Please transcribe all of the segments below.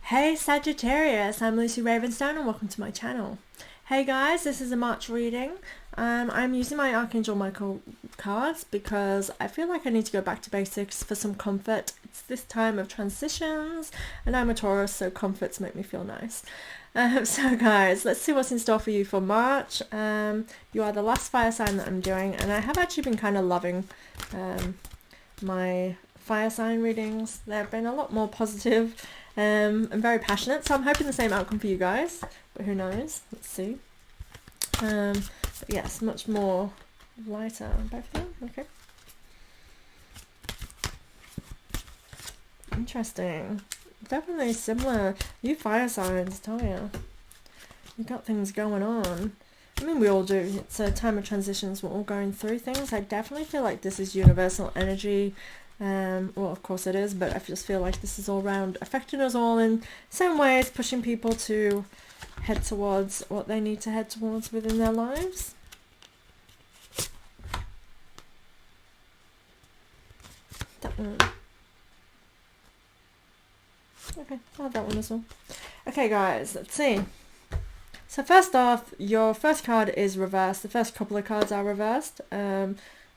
Hey Sagittarius, I'm Lucy Ravenstone and welcome to my channel. Hey guys, this is a March reading. I'm using my Archangel Michael cards because I feel like I need to go back to basics for some comfort. It's this time of transitions and I'm a Taurus, so comforts make me feel nice. So guys, let's see what's in store for you for March. You are the last fire sign that I'm doing, and I have actually been kind of loving my fire sign readings. They've been a lot more positive and very passionate, so I'm hoping the same outcome for you guys, but who knows, let's see. But yes, much more lighter on both of them. Okay, interesting. Definitely similar. You fire signs, tell you, you got things going on. I mean, we all do. It's a time of transitions. We're all going through things. I definitely feel like this is universal energy. Well, of course it is, but I just feel like this is all around affecting us all in some ways, pushing people to head towards what they need to head towards within their lives. That one. Okay, I'll have that one as well. Okay guys, let's see. So first off, your first card is reversed. The first couple of cards are reversed.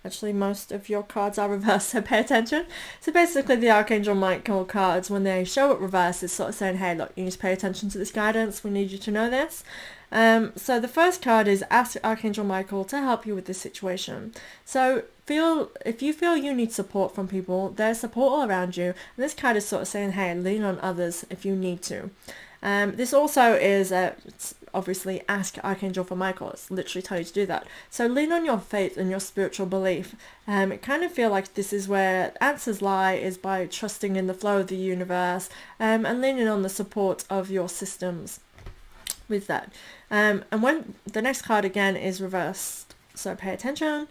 Actually, most of your cards are reversed, so pay attention. So basically, the Archangel Michael cards, when they show it reversed, it's sort of saying, hey, look, you need to pay attention to this guidance. We need you to know this. So the first card is ask Archangel Michael to help you with this situation. So if you feel you need support from people, there's support all around you. And this card is sort of saying, hey, lean on others if you need to. This also is obviously ask Archangel for Michael. It's literally telling you to do that. So lean on your faith and your spiritual belief. It kind of feel like this is where answers lie, is by trusting in the flow of the universe and leaning on the support of your systems with that. And when the next card again is reversed, so pay attention.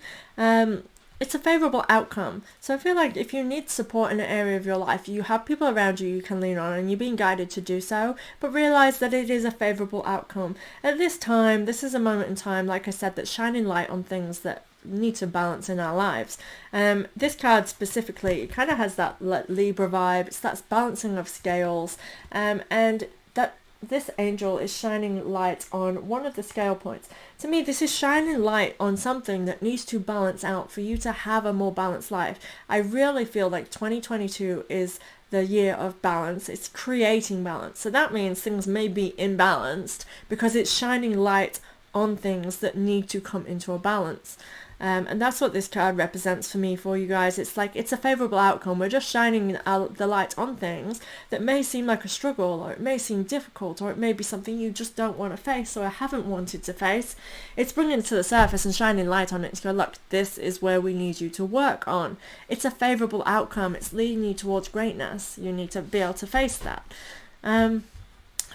It's a favorable outcome. So I feel like if you need support in an area of your life, you have people around you can lean on and you're being guided to do so, but realize that it is a favorable outcome. At this time, this is a moment in time, like I said, that's shining light on things that need to balance in our lives. This card specifically, it kind of has that Libra vibe. It's that balancing of scales, and that this angel is shining light on one of the scale points. To me, this is shining light on something that needs to balance out for you to have a more balanced life. I really feel like 2022 is the year of balance. It's creating balance. So that means things may be imbalanced because it's shining light on things that need to come into a balance. And that's what this card represents for me, for you guys. It's like it's a favorable outcome. We're just shining the light on things that may seem like a struggle, or it may seem difficult, or it may be something you just don't want to face or haven't wanted to face. It's bringing it to the surface and shining light on it to go, look, this is where we need you to work on. It's a favorable outcome. It's leading you towards greatness. You need to be able to face that.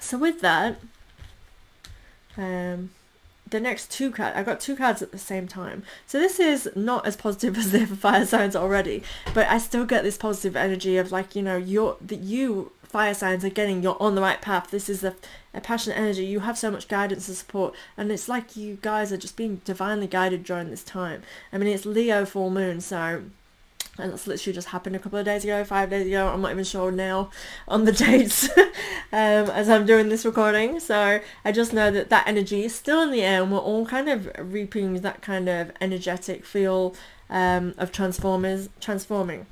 So with that, the next two cards, I got two cards at the same time. So this is not as positive as the fire signs already, but I still get this positive energy of like, you know, you fire signs are getting, you're on the right path. This is a passionate energy. You have so much guidance and support, and it's like you guys are just being divinely guided during this time. I mean, it's Leo full moon, so, and that's literally just happened a couple of days ago, 5 days ago. I'm not even sure now on the dates as I'm doing this recording. So I just know that that energy is still in the air, and we're all kind of reaping that kind of energetic feel of transforming.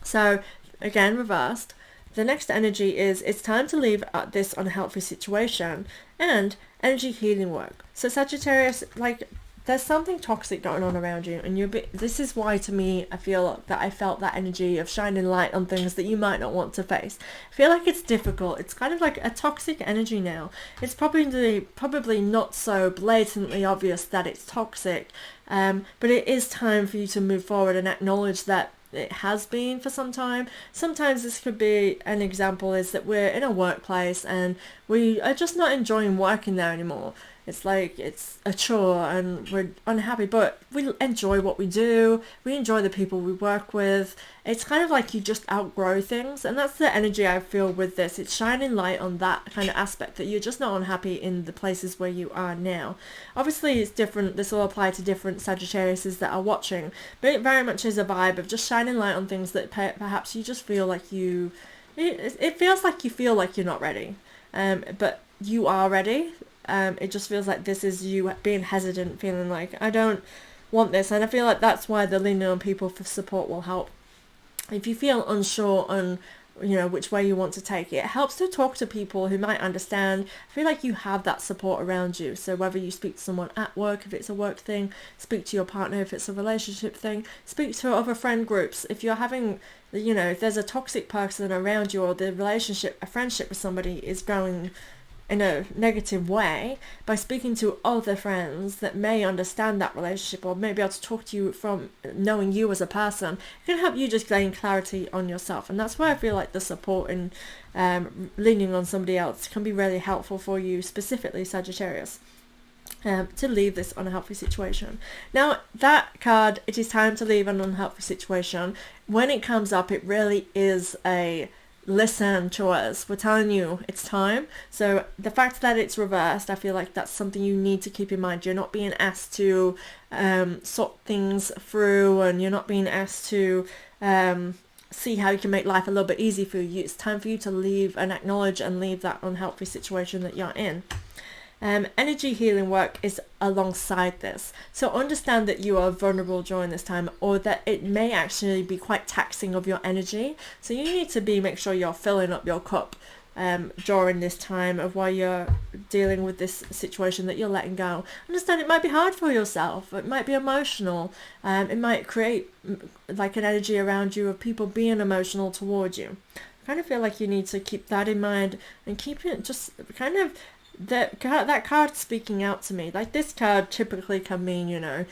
So again, reversed. The next energy is it's time to leave this unhealthy situation and energy healing work. So Sagittarius, like, there's something toxic going on around you, and this is why, to me, I feel that I felt that energy of shining light on things that you might not want to face. I feel like it's difficult. It's kind of like a toxic energy now. It's probably not so blatantly obvious that it's toxic, but it is time for you to move forward and acknowledge that it has been for some time. Sometimes this could be an example is that we're in a workplace and we are just not enjoying working there anymore. It's like it's a chore and we're unhappy, but we enjoy what we do. We enjoy the people we work with. It's kind of like you just outgrow things, and that's the energy I feel with this. It's shining light on that kind of aspect, that you're just not unhappy in the places where you are now. Obviously it's different. This will apply to different Sagittariuses that are watching, but it very much is a vibe of just shining light on things that perhaps you just feel like you it feels like you feel like you're not ready, but you are ready. It just feels like this is you being hesitant, feeling like I don't want this, and I feel like that's why the leaning on people for support will help. If you feel unsure on which way you want to take it, it helps to talk to people who might understand. I feel like you have that support around you. So whether you speak to someone at work, if it's a work thing, speak to your partner if it's a relationship thing, speak to other friend groups. If you're having, if there's a toxic person around you, or the relationship, a friendship with somebody is going in a negative way, by speaking to other friends that may understand that relationship, or may be able to talk to you from knowing you as a person, it can help you just gain clarity on yourself. And that's where I feel like the support and leaning on somebody else can be really helpful for you, specifically Sagittarius, to leave this unhealthy situation. Now, that card, it is time to leave an unhealthy situation, when it comes up, it really is a listen to us. We're telling you it's time. So the fact that it's reversed, I feel like that's something you need to keep in mind. You're not being asked to sort things through, and you're not being asked to see how you can make life a little bit easy for you. It's time for you to leave and acknowledge and leave that unhealthy situation that you're in. Energy healing work is alongside this. So understand that you are vulnerable during this time, or that it may actually be quite taxing of your energy. So you need to make sure you're filling up your cup during this time of while you're dealing with this situation that you're letting go. Understand it might be hard for yourself. It might be emotional. It might create like an energy around you of people being emotional towards you. I kind of feel like you need to keep that in mind and keep it just kind of that card speaking out to me. Like, this card typically can mean,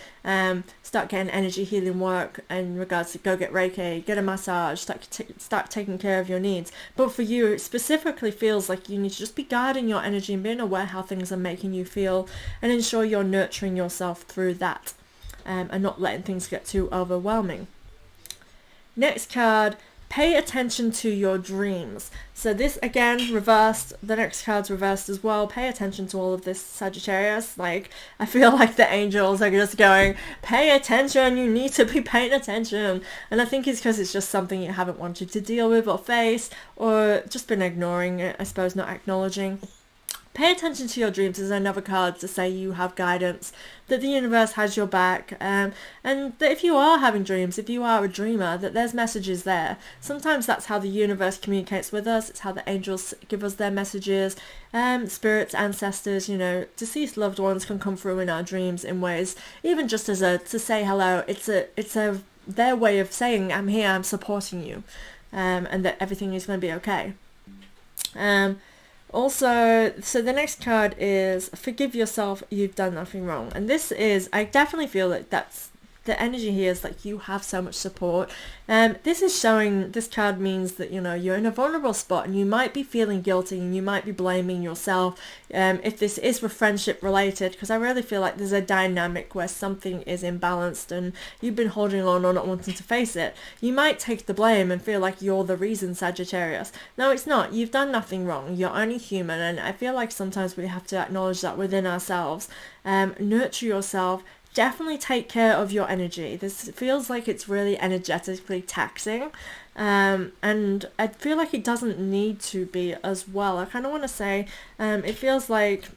start getting energy healing work in regards to go get Reiki, get a massage, start taking care of your needs. But for you, it specifically feels like you need to just be guarding your energy and being aware how things are making you feel, and ensure you're nurturing yourself through that, and not letting things get too overwhelming. Next card, pay attention to your dreams. So this, again, reversed. The next card's reversed as well. Pay attention to all of this, Sagittarius. Like, I feel like the angels are just going, pay attention, you need to be paying attention. And I think it's because it's just something you haven't wanted to deal with or face, or just been ignoring it, I suppose, not acknowledging. Pay attention to your dreams is another card to say you have guidance, that the universe has your back, and that if you are having dreams, if you are a dreamer, that there's messages there. Sometimes that's how the universe communicates with us. It's how the angels give us their messages. Spirits, ancestors, deceased loved ones can come through in our dreams in ways, even just as to say hello. It's their way of saying, I'm here, I'm supporting you, and that everything is going to be okay. Also, so the next card is forgive yourself, you've done nothing wrong. And this is, I definitely feel that that's, the energy here is like you have so much support. This is showing, this card means that, you're in a vulnerable spot and you might be feeling guilty and you might be blaming yourself if this is with friendship related, because I really feel like there's a dynamic where something is imbalanced and you've been holding on or not wanting to face it. You might take the blame and feel like you're the reason, Sagittarius. No, it's not. You've done nothing wrong. You're only human, and I feel like sometimes we have to acknowledge that within ourselves. Nurture yourself. Definitely take care of your energy. This feels like it's really energetically taxing, and I feel like it doesn't need to be as well. I kind of want to say, it feels like,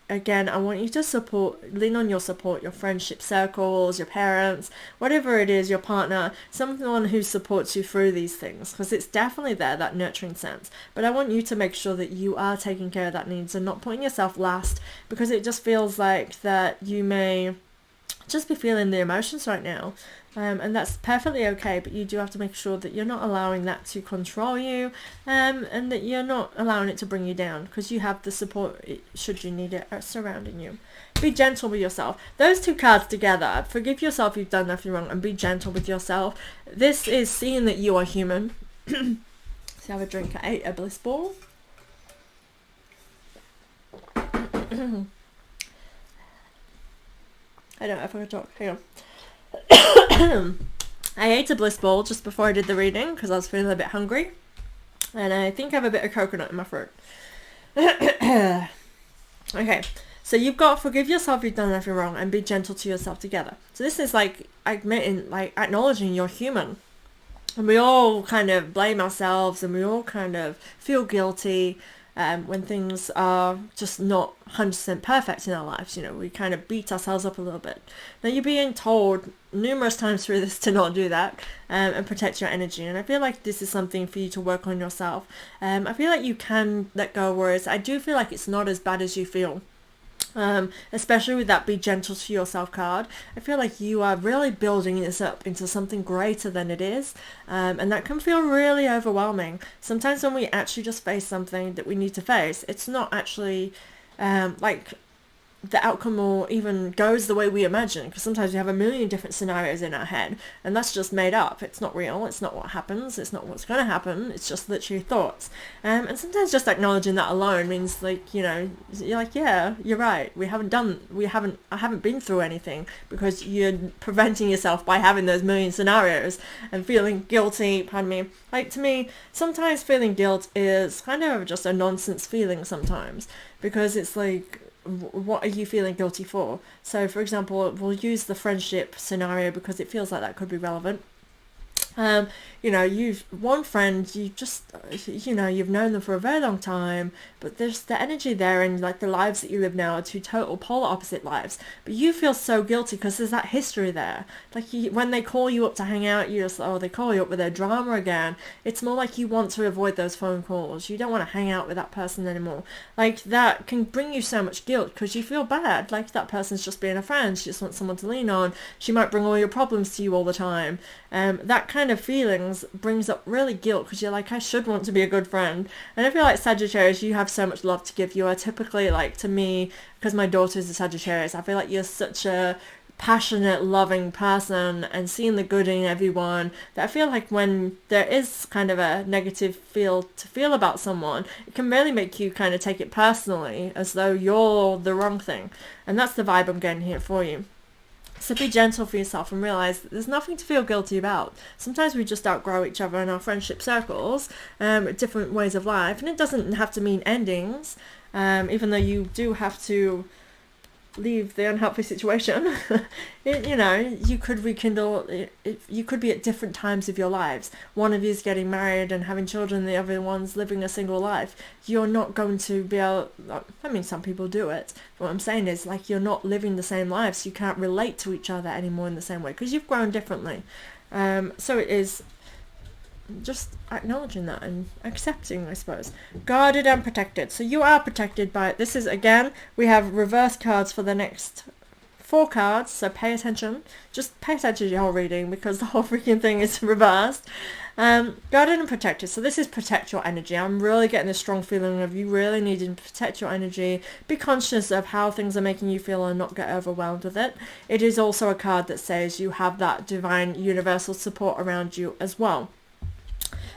again, I want you to lean on your support, your friendship circles, your parents, whatever it is, your partner, someone who supports you through these things, because it's definitely there, that nurturing sense. But I want you to make sure that you are taking care of that needs and not putting yourself last, because it just feels like that you may just be feeling the emotions right now. And that's perfectly okay, but you do have to make sure that you're not allowing that to control you, and that you're not allowing it to bring you down, because you have the support, should you need it, surrounding you. Be gentle with yourself. Those two cards together, forgive yourself, you've done nothing wrong, and be gentle with yourself. This is seeing that you are human. Let's have a drink. I ate a bliss ball. I don't know if I can talk. Hang on. I ate a bliss ball just before I did the reading because I was feeling a bit hungry, and I think I have a bit of coconut in my throat. Okay, so you've got forgive yourself, you've done nothing wrong, and be gentle to yourself together. So this is like acknowledging you're human. And we all kind of blame ourselves, and we all kind of feel guilty when things are just not 100% perfect in our lives. You know, we kind of beat ourselves up a little bit. Now, you're being told numerous times through this to not do that, and protect your energy. And I feel like this is something for you to work on yourself. I feel like you can let go of worries. I do feel like it's not as bad as you feel. Especially with that be gentle to yourself card. I feel like you are really building this up into something greater than it is, and that can feel really overwhelming. Sometimes when we actually just face something that we need to face, it's not actually like the outcome or even goes the way we imagine, because sometimes we have a million different scenarios in our head, and that's just made up. It's not real, it's not what happens, it's not what's going to happen, it's just literally thoughts. And sometimes just acknowledging that alone means, like, you know, you're like, yeah, you're right, I haven't been through anything, because you're preventing yourself by having those million scenarios and feeling guilty. Pardon me. Like, to me, sometimes feeling guilt is kind of just a nonsense feeling sometimes, because it's like, what are you feeling guilty for? So, for example, we'll use the friendship scenario because it feels like that could be relevant. You know, you've one friend, you just, you know, you've known them for a very long time, but there's the energy there, and like the lives that you live now are two total polar opposite lives, but you feel so guilty because there's that history there. Like, when they call you up to hang out, you just, oh, they call you up with their drama again. It's more like you want to avoid those phone calls. You don't want to hang out with that person anymore. Like, that can bring you so much guilt because you feel bad. Like, that person's just being a friend. She just wants someone to lean on. She might bring all your problems to you all the time. That kind of feelings brings up really guilt because you're like, I should want to be a good friend. And I feel like Sagittarius, you have so much love to give. You are typically, like, to me, because my daughter is a Sagittarius, I feel like you're such a passionate, loving person and seeing the good in everyone, that I feel like when there is kind of a negative feel about someone, it can really make you kind of take it personally as though you're the wrong thing. And that's the vibe I'm getting here for you. So be gentle for yourself and realize that there's nothing to feel guilty about. Sometimes we just outgrow each other in our friendship circles, different ways of life, and it doesn't have to mean endings, even though you do have to leave the unhealthy situation. You know, you could rekindle, you could be at different times of your lives. One of you is getting married and having children, the other one's living a single life. You're not going to be able, I mean, some people do it, but what I'm saying is, like, you're not living the same lives. You can't relate to each other anymore in the same way because you've grown differently. So it is just acknowledging that and accepting, I suppose. Guarded and protected. So you are protected by it. This is, again, we have reverse cards for the next 4 cards, so pay attention. Just pay attention to your whole reading because the whole freaking thing is reversed. Guarded and protected. So this is protect your energy. I'm really getting this strong feeling of you really needing to protect your energy. Be conscious of how things are making you feel and not get overwhelmed with it. It is also a card that says you have that divine universal support around you as well.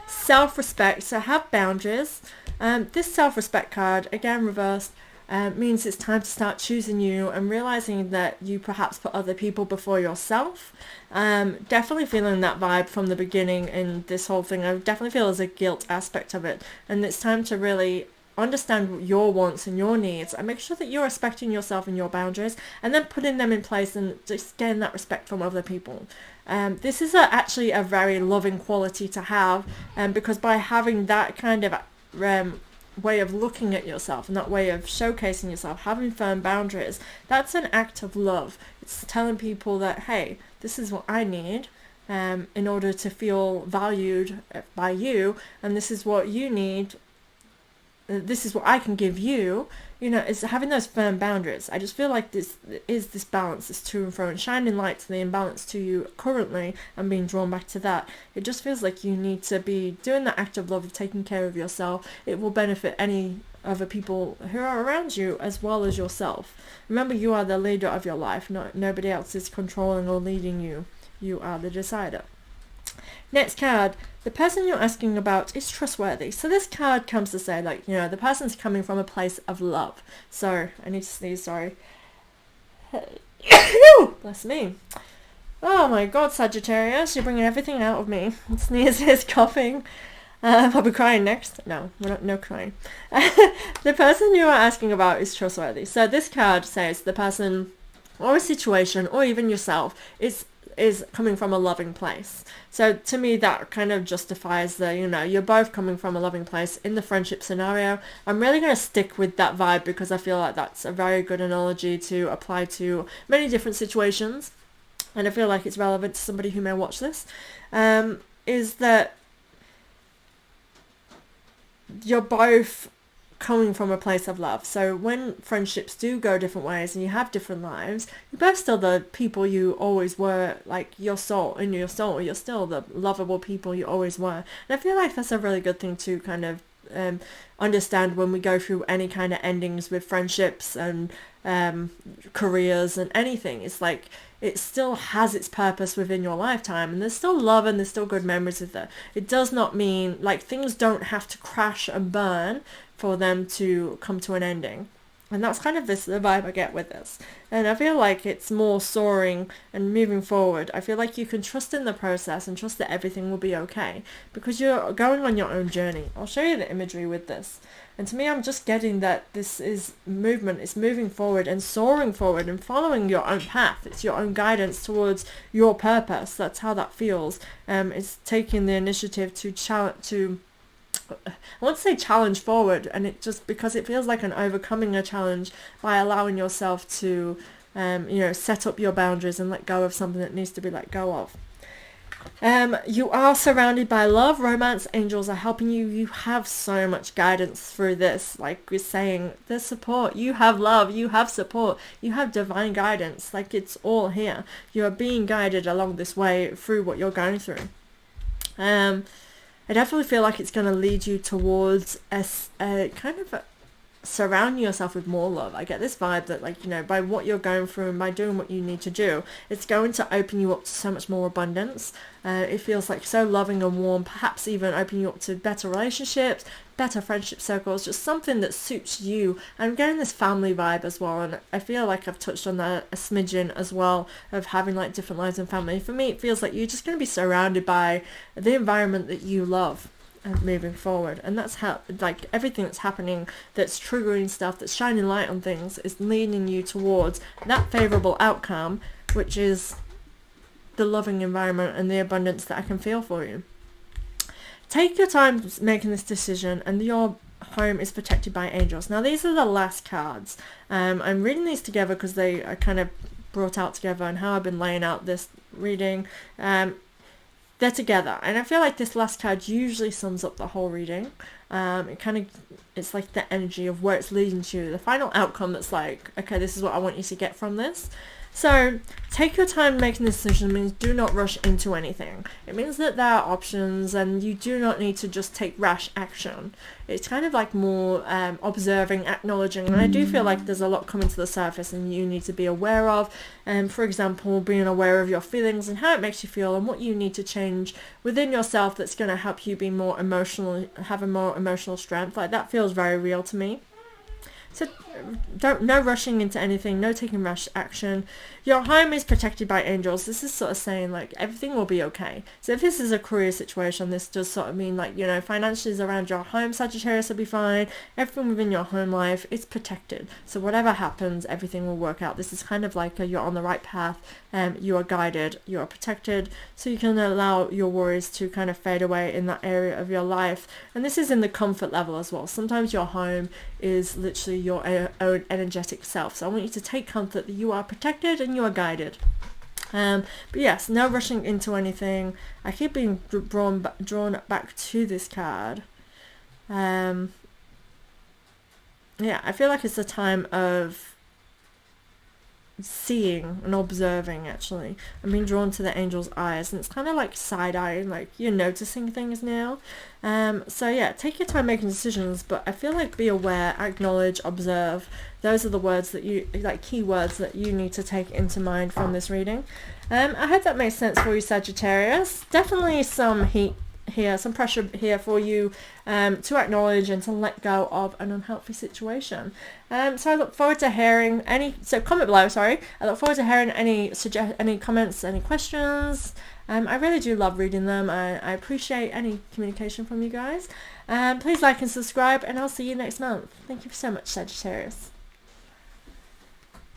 Self-respect, so have boundaries. This self-respect card, again reversed, means it's time to start choosing you and realizing that you perhaps put other people before yourself. Definitely feeling that vibe from the beginning in this whole thing. I definitely feel there's a guilt aspect of it, and it's time to really understand your wants and your needs and make sure that you're respecting yourself and your boundaries, and then putting them in place and just getting that respect from other people. This is actually a very loving quality to have, because by having that kind of way of looking at yourself and that way of showcasing yourself, having firm boundaries, that's an act of love. It's telling people that, hey, this is what I need in order to feel valued by you, and this is what you need. This is what I can give you. You know, it's having those firm boundaries. I just feel like this balance, this to and fro, and shining light to the imbalance to you currently and being drawn back to that. It just feels like you need to be doing that act of love of taking care of yourself. It will benefit any other people who are around you as well as yourself. Remember, you are the leader of your life. Nobody else is controlling or leading you. You are the decider. Next card, the person you're asking about is trustworthy. So this card comes to say, like, you know, the person's coming from a place of love. So, I need to sneeze, sorry. Bless me. Oh my god, Sagittarius, you're bringing everything out of me. Sneezes, coughing. I'll be crying next. No, no crying. The person you are asking about is trustworthy. So this card says the person or a situation or even yourself is is coming from a loving place. So to me, that kind of justifies the, you know, you're both coming from a loving place in the friendship scenario. I'm really going to stick with that vibe because I feel like that's a very good analogy to apply to many different situations. And I feel like it's relevant to somebody who may watch this, is that you're both coming from a place of love. So when friendships do go different ways and you have different lives, you're both still the people you always were, like your soul, you're still the lovable people you always were. And I feel like that's a really good thing to kind of understand when we go through any kind of endings with friendships and careers and anything. It's like it still has its purpose within your lifetime, and there's still love and there's still good memories with it. It does not mean, like, things don't have to crash and burn for them to come to an ending. And that's kind of the vibe I get with this. And I feel like it's more soaring and moving forward. I feel like you can trust in the process and trust that everything will be okay because you're going on your own journey. I'll show you the imagery with this. And to me, I'm just getting that this is movement. It's moving forward and soaring forward and following your own path. It's your own guidance towards your purpose. That's how that feels. It's taking the initiative to I want to say challenge forward, and it just because it feels like an overcoming a challenge by allowing yourself to set up your boundaries and let go of something that needs to be let go of. You are surrounded by love, romance, angels are helping you. You have so much guidance through this. Like we're saying, there's support. You have love, you have support, you have divine guidance. Like it's all here. You are being guided along this way through what you're going through. I definitely feel like it's going to lead you towards a kind of surrounding yourself with more love. I get this vibe that, like, you know, by what you're going through and by doing what you need to do, it's going to open you up to so much more abundance. It feels like so loving and warm, perhaps even opening you up to better relationships, better friendship circles, just something that suits you. I'm getting this family vibe as well, and I feel like I've touched on that a smidgen as well, of having like different lives and family. For me, it feels like you're just going to be surrounded by the environment that you love and moving forward, and that's how, like, everything that's happening, that's triggering stuff, that's shining light on things, is leading you towards that favorable outcome, which is the loving environment and the abundance that I can feel for you. Take your time making this decision, and your home is protected by angels. Now these are the last cards. I'm reading these together because they are kind of brought out together, and how I've been laying out this reading. They're together, and I feel like this last card usually sums up the whole reading. It's like the energy of where it's leading to, the final outcome that's like, okay, this is what I want you to get from this. So take your time making this decision. It means do not rush into anything. It means that there are options, and you do not need to just take rash action. It's kind of like more observing, acknowledging, and I do feel like there's a lot coming to the surface and you need to be aware of. For example, being aware of your feelings and how it makes you feel, and what you need to change within yourself that's going to help you be more emotional, have a more emotional strength. Like that feels very real to me. So no rushing into anything, no taking rash action. Your home is protected by angels. This is sort of saying like everything will be okay. So if this is a career situation, this does sort of mean like, you know, finances around your home, Sagittarius, will be fine. Everything within your home life is protected. So whatever happens, everything will work out. This is kind of like you're on the right path. You are guided, you are protected, so you can allow your worries to kind of fade away in that area of your life. And this is in the comfort level as well. Sometimes your home is literally your own energetic self. So I want you to take comfort that you are protected and you are guided. But yes, no rushing into anything. I keep being drawn back to this card. Yeah, I feel like it's a time of seeing and observing. Actually, I'm being drawn to the angel's eyes, and it's kind of like side-eyeing, like you're noticing things now. So yeah, take your time making decisions, but I feel like be aware, acknowledge, observe. Those are the words that you, like, key words that you need to take into mind from this reading. I hope that makes sense for you, Sagittarius. Definitely some heat here, some pressure here for you to acknowledge and to let go of an unhealthy situation. So I look forward to hearing comment below, I look forward to hearing any comments, any questions. I really do love reading them. I appreciate any communication from you guys. Please like and subscribe, and I'll see you next month. Thank you so much, Sagittarius.